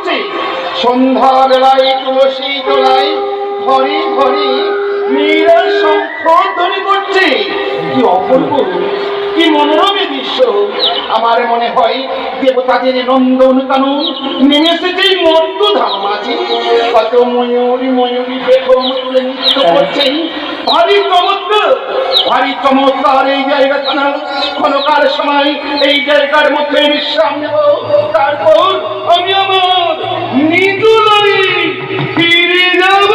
করছে। সন্ধ্যা বেলায় তুলসী তলায় ঘরে ঘরে মেয়েরা শঙ্খ ধ্বনি করছে। কি অপূর্ব, কি মনোরম দৃশ্য। আমার মনে হয় দেবতাদের নন্দন কানন নেমে এসেছে মর্তধাম মাঝে। কত ময়ূরী ময়ূরী বেগম তুলে নৃত্য করছে। ভারী চমৎকার, ভারী চমৎকার এই জায়গাখানা। ক্ষণকার সময় এই জায়গার মধ্যে বিশ্রাম নেব, তারপর আমি আমার নিজ বাড়ি ফিরে যাব।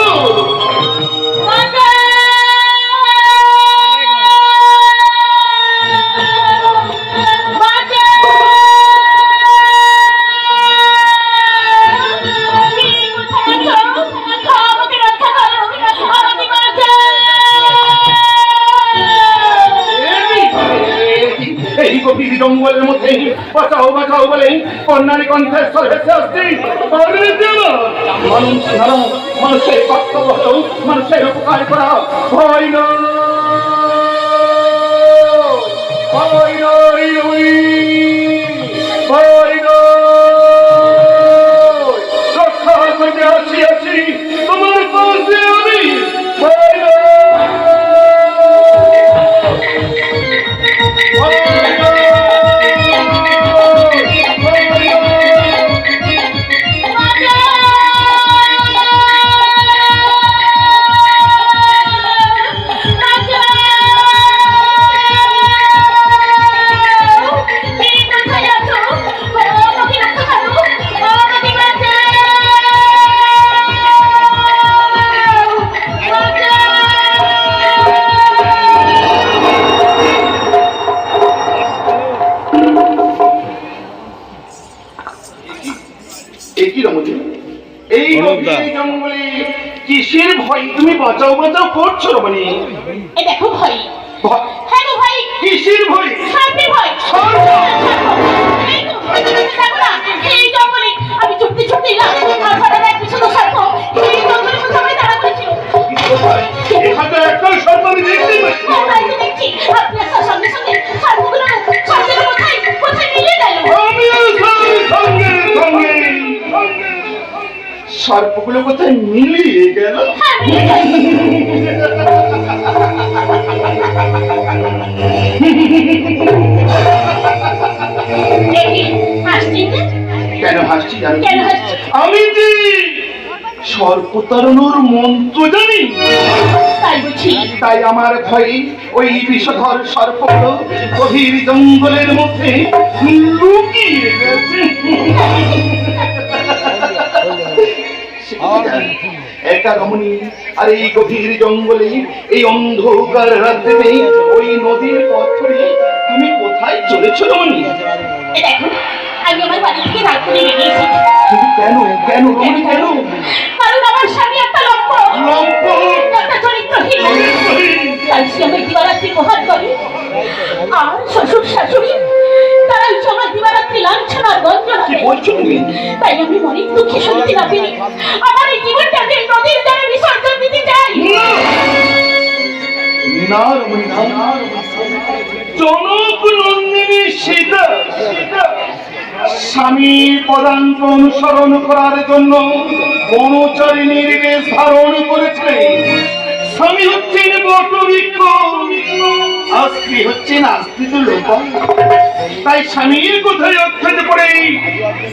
জঙ্গলের মধ্যে বাঁচাও বাঁচাও বলে কন্যারী কণ্ঠেশ্বর হেসে আসছি। মানুষের কর্তব্য হলো মানুষের উপকার করা। ভয় নয়, ভয় নয়, ভয় নয়, রক্ষা করতে আসিয়াছি তোমার পাশে আমি। ভয় নয়, কিসের ভয় তুমি বাঁচাও বাঁচাও করছো রমণী? এই দেখো ভয়। হ্যাঁ গো ভয়। কিসের ভয়? শান্তি ভয়। এই জঙ্গলে আমি চুপটি চুপটি এলাম। আমার এক পিছনে সর্প এই জঙ্গলে কোথায় দাঁড়া করেছিল। এখানে একটা সর্প আমি দেখতে পাচ্ছি। তাই তো দেখছি। আপনি আসার সঙ্গে সঙ্গে সর্পগুলো সর্পের কোথায় কোথায় মিলে গেল। সঙ্গে সঙ্গে সর্পগুলো কোথায় মিলিয়ে গেল। কেন হাসছি জানো? আমি যে সর্প তাড়ানোর মন্ত্র জানি। তাই আমার ভয়ে ওই বিষধর সর্পগুলো গভীর জঙ্গলের মধ্যে লুকিয়ে গেছে। একা রমণী আর এই গভীর জঙ্গলে এই অন্ধকার রাত্রিতে ওই নদীর পথ ধরে তুমি কোথায় চলেছো রমণী? আমি আমার বাড়ি থেকে রাত করে বেরিয়ে এসেছি। কেন কেন রমণী কেন? কারণ আমার স্বামী একটা লম্পট, একটা চরিত্রহীন। তাই সে আমার দিবারাত্রি মহান করে। আর শ্বশুর শাশুড়ি তারা আমার দিবারাত্রি লাঞ্ছনার গঞ্জনা। কি বলছো তুমি? তাই আমি মনে দুঃখে সইতে না পেরে আমার এই জীবনটাকে নদীর জলে বিসর্জন দিতে চাই। না রমণী না, জনক নন্দিনী সীতা স্বামীর পদাঙ্ক অনুসরণ করার জন্য বনচারিণীর বেশ ধারণ করেছিলেন। স্বামী হচ্ছেন বটবৃক্ষ, আর স্ত্রী হচ্ছেন আশ্রিত লোক। তাই স্বামীর কোথায় অক্ষতে পড়ে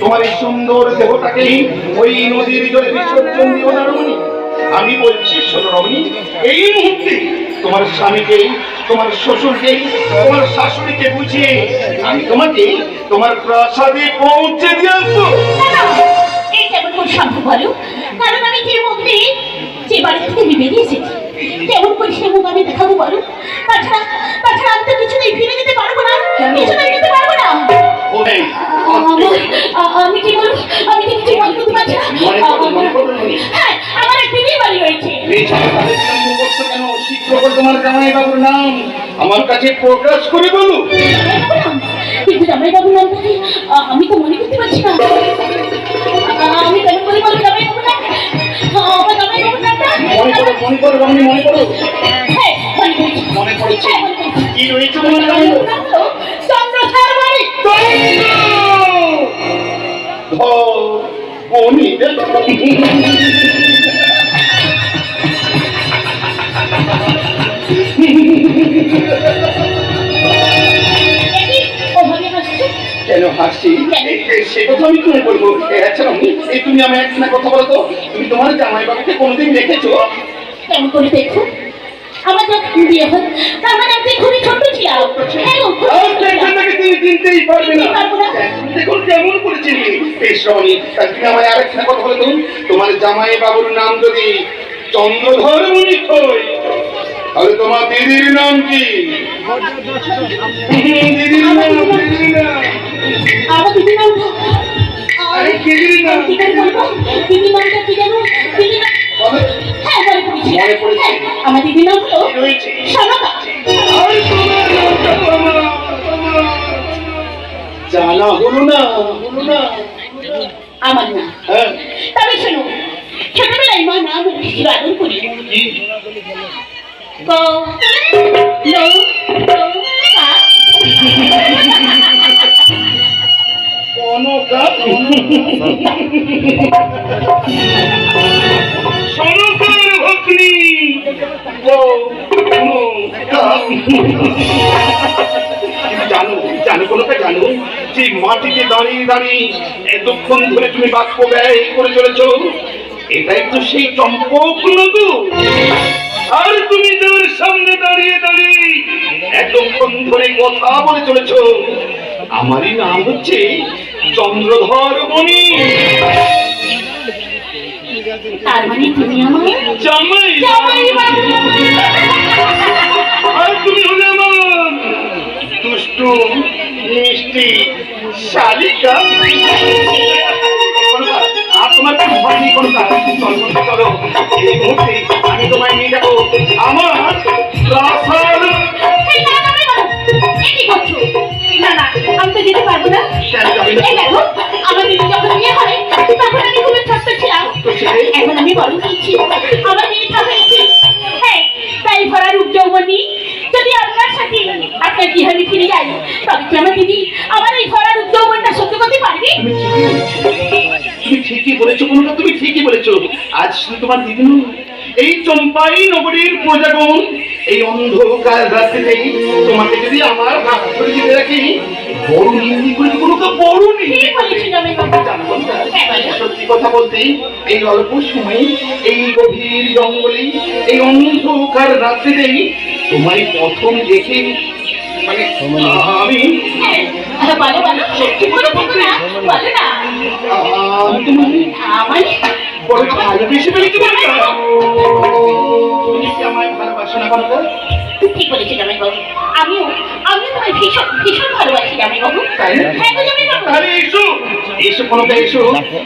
তোমার এই সুন্দর দেহটাকে ওই নদীর জলে বিসর্জন দিও না রমণী। আমি বলছি শোনো রমণী, এই মুহূর্তে তোমার স্বামীকে, তোমার শ্বশুরকে, তোমার শাশুড়িকে বুঝিয়ে আমি তোমাকে তোমার প্রাসাদে পৌঁছে দিয়ে আসবো। এই কেমন করে সম্ভব বলো? কারণ আমি যে মুহূর্তে যে বাড়ি থেকে বেরিয়ে এসেছি কেমন করে সে মুখ আমি দেখাবো বলো? তাছাড়া তাছাড়া আমি তো কিছুতেই ফিরে যেতে পারবো না, কিছুতেই যেতে পারবো না। আমি কি বলবো? আমি তো কিছু মনে করতে পারছি না। হ্যাঁ, আমার এক দিদি বাড়ি রয়েছে। তোমার জামাই বাবুর নাম আমার কাছে প্রকাশ করে বলো। কিন্তু জামাই বাবুর নামটাকে আমি তো মনে করতে পারছি না। আমি কেন করে বলবো জামাই বাবুর নাম? আমার জামাই বাবুর নামটা মনে করো রমণী, মনে করো। হ্যাঁ, মনে পড়েছে। কি রয়েছে তোমার নাম? চন্দ্রসার বাড়ি। বনিতা ওভাবে হাসছো কেন হাসি সে কথা আমি তুমি বলবো আচ্ছা রমণী, এই তুমি আমি একটা কথা বলো তো, তুমি তোমার জামাইবাবুকে কোনোদিন দেখেছো? কেমন করে দেখো আমার যখন বিয়ে হয় তার মানে আমি খুবই ছোট ছিলাম। হ্যাঁ গো, খুবই আর ছোট ছিলাম। সেখানে তুমি চিনতেই পারবে না। চিনতে পারবো না। দেখুন কেমন করে চিনবি। বেশ রমণী, তাহলে তুমি আমায় আরেকটা কথা বলো তো, তোমার জামাইবাবুর নাম যদি চন্দ্রধর মণি হয়, তাহলে তোমার দিদির নাম কি? দিদির নাম আমার দিদি নাম আরে দিদির নাম কি করে বলবো? দিদি নামটা কি জানো? দিদি নাম বলো। হ্যাঁ মনে পড়েছে। মনে পড়েছে। হ্যাঁ, আমার দিদি নাম হলো কি হয়েছে? সনকা। আর তোমার নামটা জানা হলো না, হলো না। আমার না হ্যাঁ তবে শোনো, ছোটবেলায় মা নাম রেখেছিল আদর করি ক লো লো কা। কনকা সনকার ভগ্নী জানো জানো কোনটা জানো যে মাটিতে দাঁড়িয়ে দাঁড়িয়ে এতক্ষণ ধরে তুমি বাক্য ব্যয় করে চলেছ, এটাই তো সেই চম্পক নদু। আর তুমি যার সামনে দাঁড়িয়ে দাঁড়িয়ে এতক্ষণ ধরে কথা বলে চলেছ, আমারই নাম হচ্ছে চন্দ্রধর মণি। তার মানে তুমি আমার জামাই। জামাই বাবু। আর তুমি হলে আমার দুষ্টু মিষ্টি শালিকা। আর তোমার কি হয়নি কোনো কাজ? চলো এই মুহূর্তে আমি তোমায় নিয়ে যাবো আমার প্রাসাদ। এই না, জামাই বাবু, এ কি করছো? না না, আমি তো যেতে পারবো না। কেন যাবে না? এই দেখো, আমার দিদি যখন বিয়ে হয় তখন আমি খুবই ছোট্ট ছিলাম। এখন আমি বড় হয়েছি, আমার মেয়েটা হয়েছে। হ্যাঁ, তাই ভরা রূপ যৌবনী যদি আপনার সাথে আপনার কি আমি ফিরে যাই, তবে কি আমার দিদি আমার এই ভরা রূপ যৌবনটা সহ্য করতে পারবে? তুমি ঠিকই বলেছো কোনটা, তুমি ঠিকই বলেছো। আজ শুধু তোমার দিদি নয়, এই চম্পাই নগরীর প্রজাগণ এই অন্ধকার রাত্রিতেই তোমাকে যদি আমার হাত ধরে দিতে রাখি, বড় নিন্দি করে কোনো বড় নিন্দি ঠিক বলেছি জামাই বাবু। সত্যি কথা বলতে এই অল্প সময়ে এই গভীর জঙ্গলে এই অন্ধকার রাত্রিতেই তোমায় প্রথম দেখে মানে আমি হ্যাঁ, বলো বলো, ঠিক করে বলো না, বলো না। আমি তোমায় আমার বড় ভালোবেসে ফেলেছি বলে না? তুমি কি আমায় ভালোবাসো না বলো? ঠিক বলেছি জামাই বাবু। আমিও আমিও তোমায় ভীষণ ভীষণ ভালোবাসি জামাই বাবু। তাই না? হ্যাঁ গো জামাই বাবু। তাহলে এসো এসো কোনটা এসো,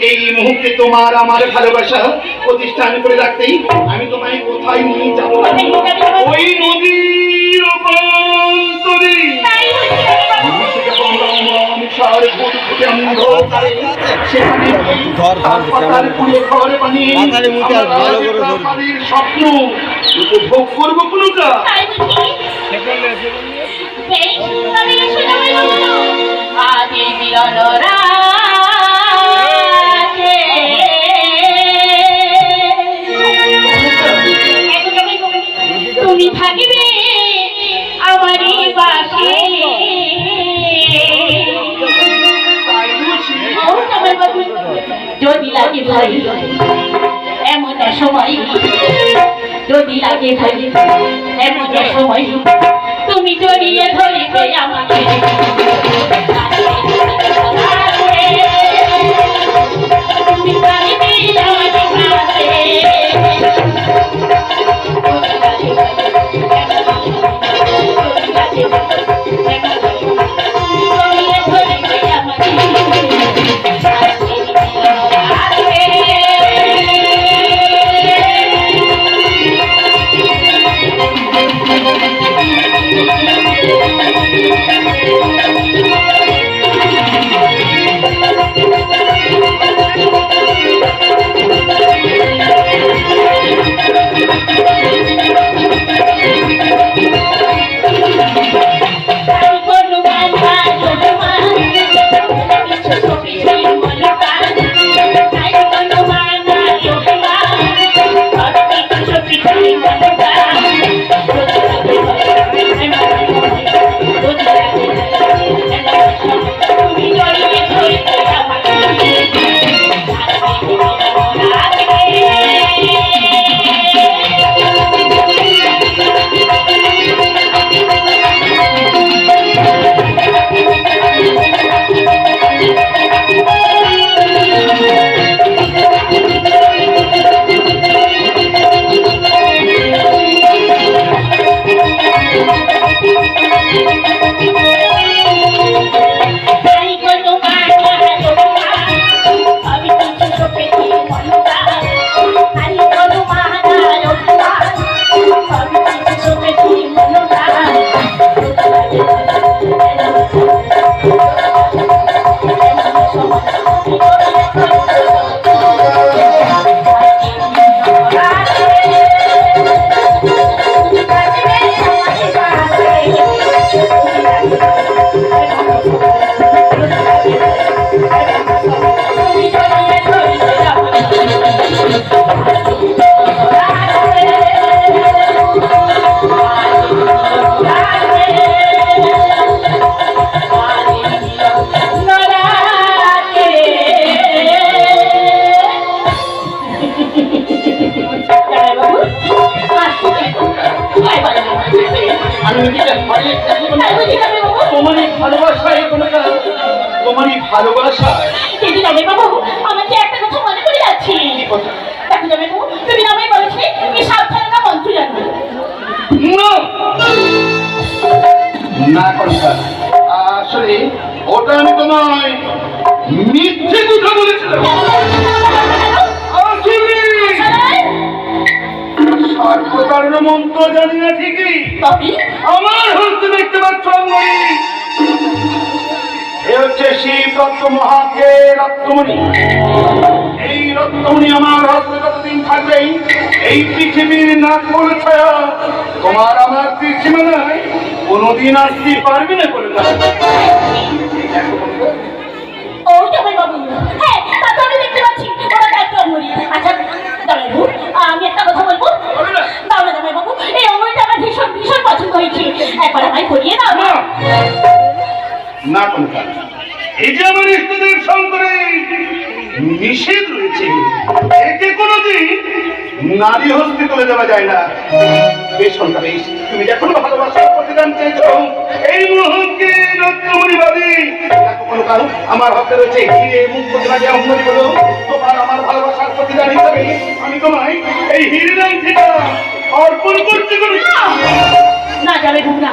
এই মুহূর্তে তোমার আমার ভালোবাসা প্রতিষ্ঠান করে রাখতেই আমি তোমায় কোথায় নিয়ে যাবো? কোথায় নিয়ে যাবে জামাই বাবু? ওই নদীর অভ্যন্তরে। তাই বলছি জামাই বাবু। সংসার ঘুরঘুরে অন্ধকারে সেখানে পাতার পুড়ে ঘর বানিয়ে আমরা আমাদের স্বপ্ন উপভোগ করবো কোনটা? তাই বলছি। বেশ, তবে এসো জামাই বাবু। আজ এই মিলন রাতে। এখন জামাই বাবু, তুমি থাকিবে আমারই পাশে। ও জামাই বাবু, যদি লাগে ভাই এমন সময়, যদি লাগে ভাই এমন সময়, তুমি জড়িয়ে ধরিবে আমাকে। তুমি পারিবে আমার কাছে। জড়িয়ে ধরিবে আমাকে। নিজেকে হারিয়ে ফেলবো না। তাই বুঝি জামাই বাবু? তোমারই ভালোবাসায় কনকা, তোমারই ভালোবাসায়। কিন্তু জামাই বাবু, আমার যে একটা কথা মনে পড়ে যাচ্ছে। কি কথা? দেখো জামাই বাবু, তুমি নামে বলেছিলে এই সাবধানতা মন্ত্র জানবে। না না কনকা, আসলে ওটা আমি তোমায় মিথ্যে কথা বলেছিলাম। আসলে সর্বকারণ মন্ত্র জানি না ঠিকই, তবে আমার হস্তে দেখতে পাচ্ছ অঙ্গনি, এ হচ্ছে শিব রত্ন মহাকে রত্নমণি। এই রত্নমণি আমার হস্তে যতদিন থাকবেই এই পৃথিবীর নাক বলে ছায়া তোমার আমার ত্রিসীমানায় কোনোদিন আসতে পারবি না করে না। ও জামাই বাবু, হ্যাঁ তা তো আমি দেখতে পাচ্ছি ওরা একটা অঙ্গরি। আচ্ছা জামাই বাবু, আমি একটা কথা বলবো। তাহলে জামাই বাবু, এই অঙ্গরিটা আমার ভীষণ ভীষণ পছন্দ হয়েছে, একবার আমায় করিয়ে দাও না। না কনকা, এই যে আমার ইষ্টদেব শঙ্করে নিষেধ রয়েছে, একে কোনোদিন নারী হস্তে তুলে দেওয়া যায় না। বেশ কনকা বেশ, তুমি যখন ভালোবাসার প্রতিদান চেয়েছো এই মুহূর্তে রত্নমণি বাদী কনকা আমার হাতে রয়েছে হিরে মুক্ত লাগে অঙ্গনি বলো, তোমার আমার ভালোবাসার প্রতিদান হিসাবে আমি তোমায় এই হিরে রাঙ্গিটা অর্পণ করতে কনকা। না জামাই বাবু না,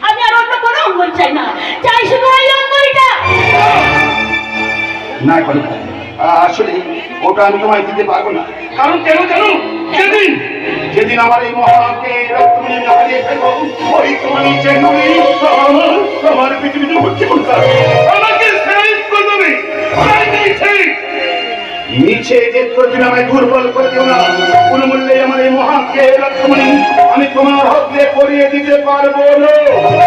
আমি আর অন্য কোনো অঙ্গরি চাই না, চাই শুধু ওই অঙ্গরিটা। না কনকা, আসলে ওটা আমি তোমায় দিতে পারবো না। কারণ কেন জানো, যেদিন যেদিন আমার এই মহাকে রত্নমণি আমি হারিয়ে ফেলবো, ওই তোমার নিচে নই আমার পৃথিবীতে ঘুরছে কনকা, আমাকে সাইজ করে দেবে। নিচে যে তুমি আমায় দুর্বল করে দিও না, কোন মূল্যে আমার এই মহাকে রত্নমণি আমি তোমার হাতে পরিয়ে দিতে পারবো না।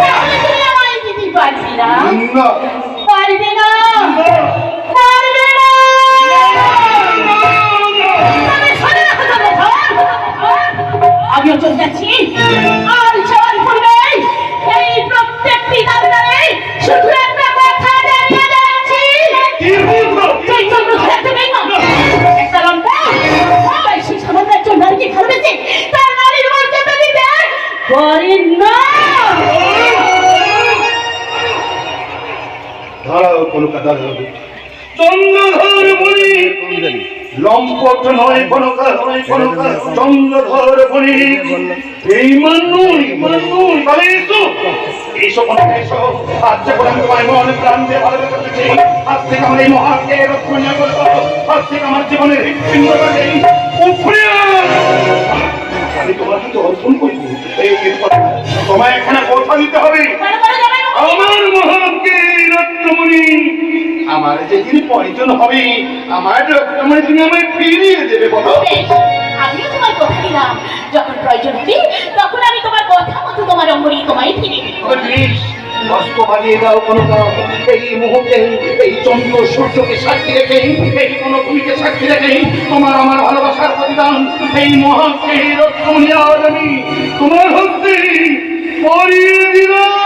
তাহলে তুমি আমায় দিতে পারবি না? না, পারবে না, পারবে না। তবে শোনো না জামাই বাবু, আমিও চলে যাচ্ছি। আর যাওয়ার পূর্বে এই প্রত্যেকটি দান্দারে শুধু একটা কথা জানিয়ে যাচ্ছি। কি বলছো? সেই জন্য খেলাতে নেই না। একটা লম্বা ওই সেই সামান্য একজন নারীকে ভালোবেসে তার নারীর মর্যাদা দিতে পারেন না। দাঁড়াও কলকাতা, চন্দ্রধর বলি লম্পট নয় কনকা, নয় কনকা, চন্দ্রধর বলি এই মানুষ বলে এসো এইসব কনকা এসো। আজ যখন আমি তোমায় মনে প্রাণ দিয়ে ভালোবেসেছি, আজ থেকে আমার এই মহাকে রক্ষণীয় করবো, আজ থেকে আমার জীবনের হৃৎপিণ্ডটাকে উপরে আমি তোমার হাতে অর্পণ করবো। এই কথা তোমায় এখানে কথা দিতে হবে। আমার মহাকে রত্নমণি আমার যেদিন প্রয়োজন হবে, আমার রত্নমণি তুমি আমায় ফিরিয়ে দেবে বলো। বেশ, আমিও তোমার কথা দিলাম, যখন প্রয়োজন হবে তখন আমি তোমার কথা মতো তোমার অঙ্গরি তোমায় ফিরে দেব। প্লিজ অস্ত্র বাজিয়ে দাও কনকা, এই মুহূর্তে এই চন্দ্র সূর্যকে সাক্ষী রেখে, এই বনভূমিকে সাক্ষী রেখে তোমার আমার ভালোবাসার প্রতিদান এই মহাকে রত্নমণি আজ আমি তোমার হস্তে পরিয়ে দিলাম।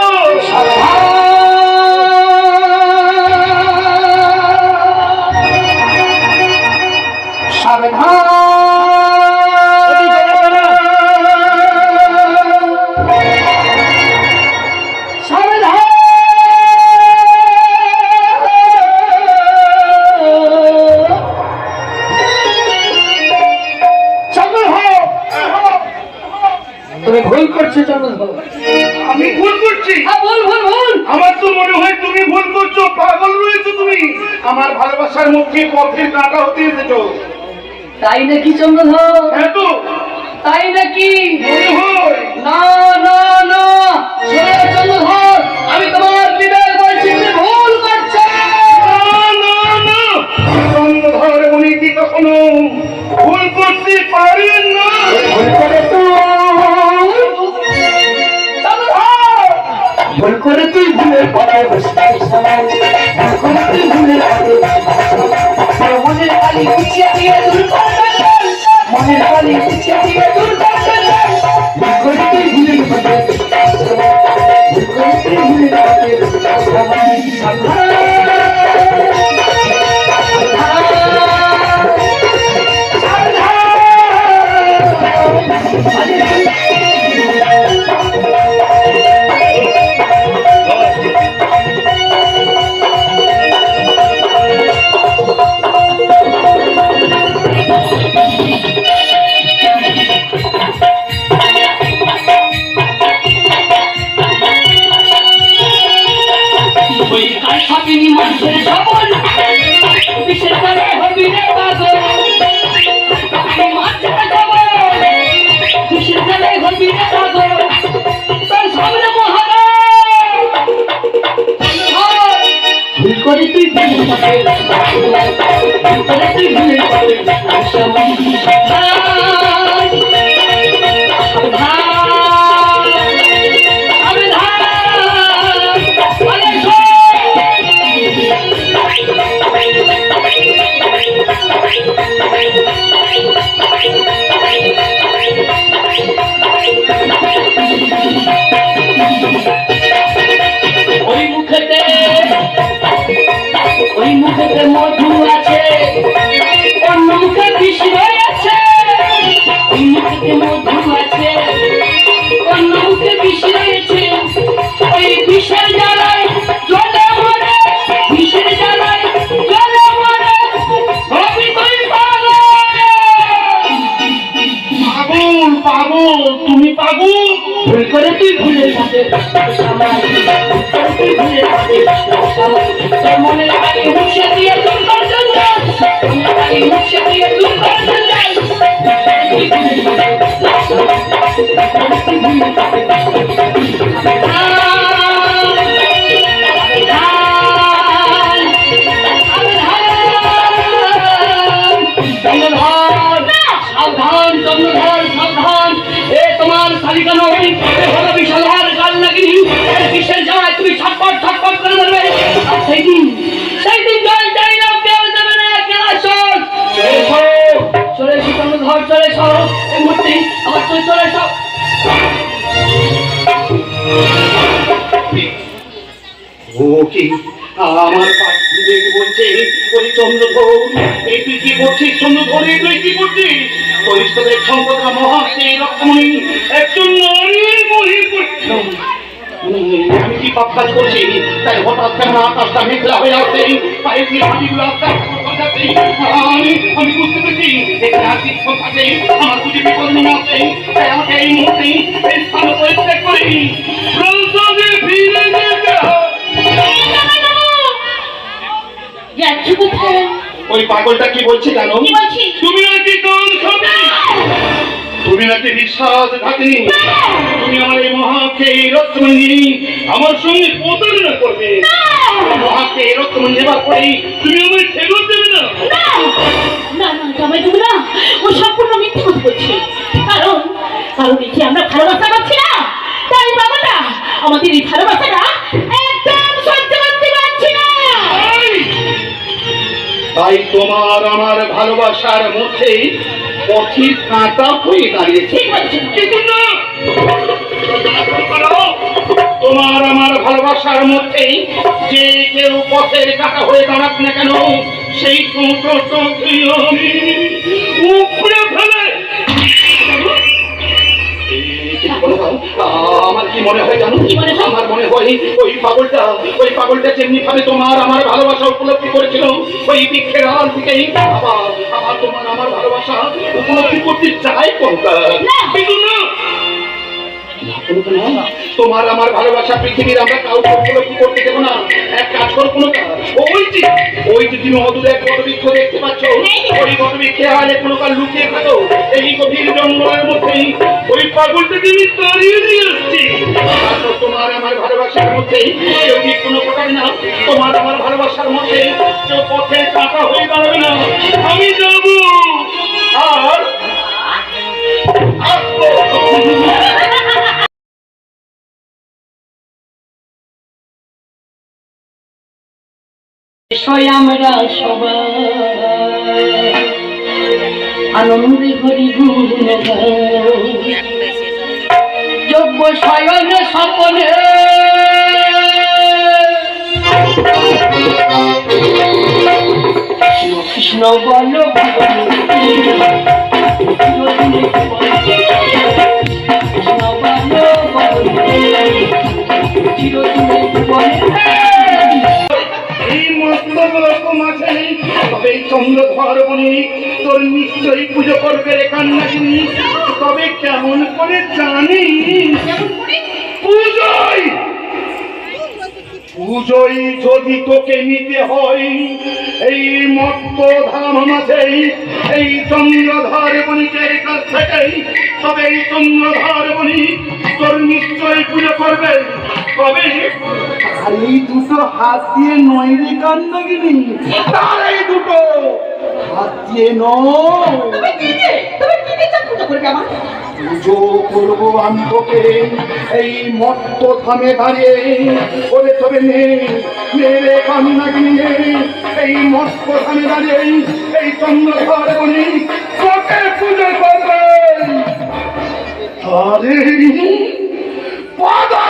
তুমি ভুল করছো চন্দ্রধর। আমি ভুল করছি? ভুল ভুল ভুল। আমার তো মনে হয় তুমি ভুল করছো, পাগল রয়েছো তুমি। আমার ভালোবাসার মুখে পথের কাঁটা হতে এসেছো। তাই নাকি চন্দ্রধর? হ্যাঁ তো তাই নাকি? মনে হয়। না না না, শোনো চন্দ্রধর, আমি তোমার বিবেক বলছি তুমি ভুল করছো। না না না, চন্দ্রধর উনি কি কখনো ভুল করতে পারেন না? ভুল করে তুই চন্দ্রধর, ভুল করে তুই ভুলের পড়ায় বসিস সবাই, ভুল করে তুই ভুলের পড়ায় মনের কালি কুচিয়ে দিয়ে দূর করবে, মনের কালি কুচিয়ে দিয়ে দূর করবে, ভুল করে তুই ভুলের পড়ায় বসিস সবাই, ভুল করে তুই ভুলের পড়ায় বসিস সবাই, সাবধান ওই মুখেতে মধু আছে, অন্য মুখে বিষ রয়েছে। ওই মুখেতে মধু আছে, অন্য মুখে বিষ রয়েছে। ওই বিষের জ্বালায় জলে মরে, বিষের জ্বালায় জলে মরে, হবি তুই পাগল। পাগল পাগল, তুমি পাগল। ভুল করে তুই ভুলে যাবে সামাল, ভুল করে তুই ভুলে যাবে সামাল। তোর মনের আগে মুছে দিয়ে দূর কর জঞ্জাল, মনের আগে মুছে দিয়ে দূর কর জঞ্জাল। তুই ভুলে যাবে সামাল, তুই ভুলে যাবে সাবধান চন্দ্রধর সাবধান। এ তোমার শালিকা নয়, এ হলো বিশালার গাল নাগিনী। এর কিসের জ্বালায় তুমি ছটফট ছটফট করে ধরবে। আর সেই দিন জল চাই না, কেউ দেবে না, কেউ আসল। চলে এসো চন্দ্রধর, চলে এসো এই মুহূর্তে আমার তুই চলে এসো। ও কি আমার পাশ দেখে বলছে, ওই চন্দ্রধর, এই তুই কি করছিস চন্দ্রধর, এই তুই কি করছিস? পরিষ্কারের সম্পদা মহাকে রকমই একজন নারীর মহির আমি কি পাপ কাজ করছি? তাই হঠাৎ কেন আকাশটা মেঘলা হয়ে আসছে, পায়ে দিয়ে হাঁটিগুলো আস্তে আস্তে যাচ্ছে। আমি বুঝতে পেরেছি এখানে আর কিছু আছে, আমার বুঝে বিপদ নেমে আসছে। তাই আমাকে এই মুহূর্তে এই স্থান পরিত্যাগ করে প্রয়োজনে ফিরে যেতে হবে। যাচ্ছি কোথায়? ওই পাগলটা কি বলছে জানো? কি বলছি? তুমি নাকি কোন সবে, তুমি নাকি বিশ্বাসঘাতিনী, তুমি আমার এই মহাকে রত্নমণি আমার সঙ্গে প্রতারণা করবে। মহাকে রত্নমণি নেবার পরে তুমি আমায় ফেরত দেবে না। না না জামাই দেবো না, ও সম্পূর্ণ মিথ্যে কথা বলছে। কারণ দেখি আমরা ভালোবাসা পাচ্ছি না, তাই বাবাটা আমাদের এই ভালোবাসাটা একদম সহ্য করতে পারছি না। তাই তোমার আমার ভালোবাসার মধ্যে পথির কাঁটা হয়ে দাঁড়িয়েছে। ঠিক বলছেন। তোমার আমার ভালোবাসার মধ্যে যে কেউ পথের কাঁটা হয়ে দাঁড়াক না কেন, সেই টুকরোকে আমি উপড়ে ফেলে। আমার কি মনে হয় জানো? আমার মনে হয় ওই পাগলটা যেমনি ভাবে তোমার আমার ভালোবাসা উপলব্ধি করেছিল, ওই বৃক্ষের আড়াল থেকেই আবার তোমার আমার ভালোবাসা উপলব্ধি করতে চাই। কোনটা তোমার আমার ভালোবাসা পৃথিবীর আমরা কাউকে উপলব্ধি করতে দেবো না। এক কাজ করো, কোনো ওই যে তুমি অদূরে এক বটবৃক্ষ দেখতে পাচ্ছ, ওই বটবৃক্ষে আড়ালে কোনো কাল লুকিয়ে থাকো। এই গভীর জঙ্গলের মধ্যেই ওই পাগলটাকে আমি তাড়িয়ে দিয়ে আসছি। তোমার আমার ভালোবাসার মধ্যে কেউ কি কোনো প্রকার না, তোমার আমার ভালোবাসার মধ্যে কেউ পথে কাঁটা হয়ে দাঁড়াবে না। আমি যাব আর আসবো। আমরা সবাই আনন্দে হরি গুণ গাই, যোগ্য শয়নে স্বপনে কৃষ্ণ বল কৃষ্ণ বল চিরদিনে জীবনে। এই মস্তক রকম আছে, তবে চন্দ্রধর বনি তোর নিশ্চয়ই পুজো করবে রে কান্নাকিনী। তবে কেমন করে জানি? পুজোই যদি তোকে নিতে হয় এই মত্ত ধাম মাঝে, এই চন্দ্রধর বণিকের কাছ থেকে, তবে এই চন্দ্রধর বণি তোর নিশ্চয়ই পুজো করবে। তবে এই দুটো হাত দিয়ে নয় রে কান্নাকিনী, তার এই দুটো হাত দিয়ে নয়। পুজো করবে আমার? পুজো করবো আমি তোকে এই মত্ত থামে দাঁড়িয়ে। ওরে তবে নে রে কান্নাকে নিয়ে এই মত্ত থামে দাঁড়িয়ে এই চন্দ্রধর বলি তোকে পুজো করবে। আরে পাদা